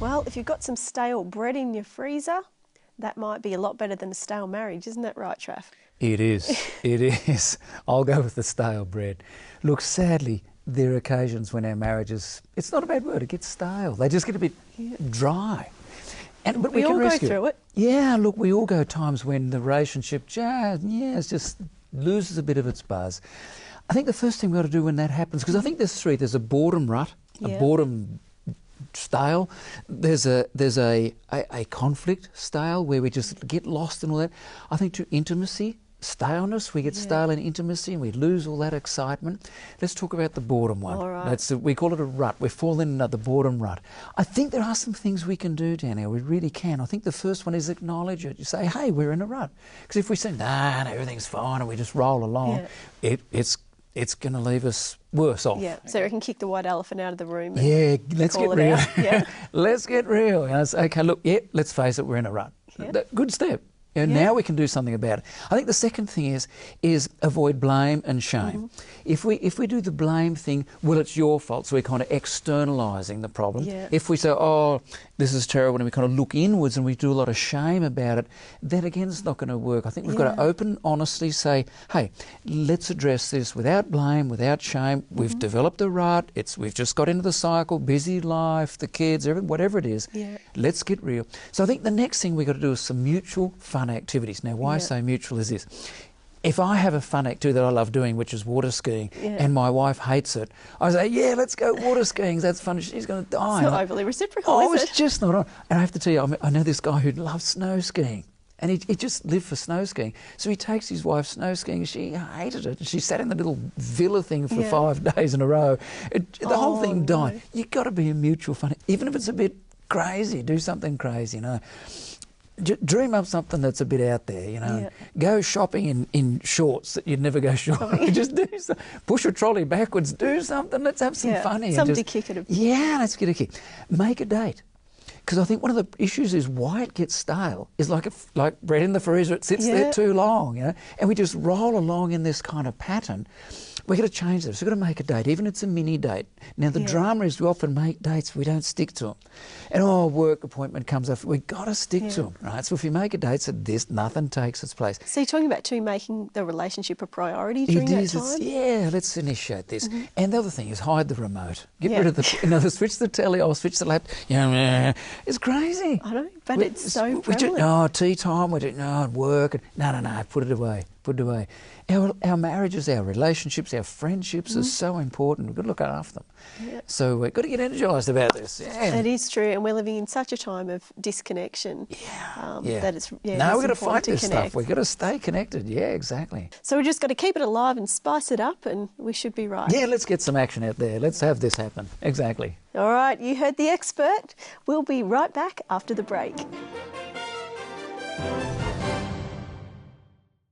Well, if you've got some stale bread in your freezer, that might be a lot better than a stale marriage, isn't that right, Trav? It is. It is. I'll go with the stale bread. Look, sadly, there are occasions when our marriages, it's not a bad word, it gets stale. They just get a bit dry. But we can all go rescue through it. Yeah, look, we all go times when the relationship just loses a bit of its buzz. I think the first thing we've got to do when that happens, because I think there's three. There's a boredom rut, a boredom stale. There's a conflict stale where we just get lost in all that. I think to intimacy, staleness, we get stale in intimacy and we lose all that excitement. Let's talk about the boredom one. All right. We call it a rut. We're falling into the boredom rut. I think there are some things we can do, Danielle. We really can. I think the first one is acknowledge it. You say, hey, we're in a rut. Because if we say, nah, everything's fine, and we just roll along, it's going to leave us worse off. Yeah, so we can kick the white elephant out of the room. Let's get real. Let's get real. And it's, okay, look, let's face it, we're in a rut. Good step. Now we can do something about it. I think the second thing is avoid blame and shame. If we do the blame thing, well, it's your fault, so we're kind of externalising the problem. If we say, oh, this is terrible, and we kind of look inwards and we do a lot of shame about it, then again, it's not going to work. I think we've got to open, honestly say, hey, let's address this without blame, without shame. We've developed a rut. We've just got into the cycle, busy life, the kids, whatever it is. Let's get real. So I think the next thing we've got to do is some mutual fun activities. Now, why I say mutual is this. If I have a fun activity that I love doing, which is water skiing, and my wife hates it, I say, let's go water skiing. That's fun. She's going to die. It's not overly reciprocal, is it? It's just not on. And I have to tell you, I know this guy who loves snow skiing. And he just lived for snow skiing. So he takes his wife snow skiing. She hated it. She sat in the little villa thing for 5 days in a row. The whole thing died. No. You've got to be a mutual fun. Even if it's a bit crazy, do something crazy, Dream up something that's a bit out there, Go shopping in shorts that you'd never go shopping. Just do something. Push a trolley backwards. Do something. Let's have some fun here. Something to kick it a bit. Yeah, let's get a kick. Make a date. Because I think one of the issues is why it gets stale is like bread in the freezer. It sits there too long, and we just roll along in this kind of pattern. We've got to change this. We've got to make a date, even if it's a mini date. Now, the drama is we often make dates, we don't stick to them. And, a work appointment comes up. We've got to stick to them, right? So if you make a date, nothing takes its place. So you're talking about too making the relationship a priority during that time? Let's initiate this. And the other thing is hide the remote. Get rid of the, switch the telly or switch the laptop. It's crazy. I know, but it's so prevalent. Tea time, work. No, put it away. Put it away. Our marriages, our relationships, our friendships are so important. We've got to look after them. So we've got to get energised about this. It is true, and we're living in such a time of disconnection. That it's we've got to fight this stuff. We've got to stay connected. Yeah, exactly. So we've just got to keep it alive and spice it up, and we should be right. Yeah, let's get some action out there. Let's have this happen. Exactly. All right, you heard the expert. We'll be right back after the break.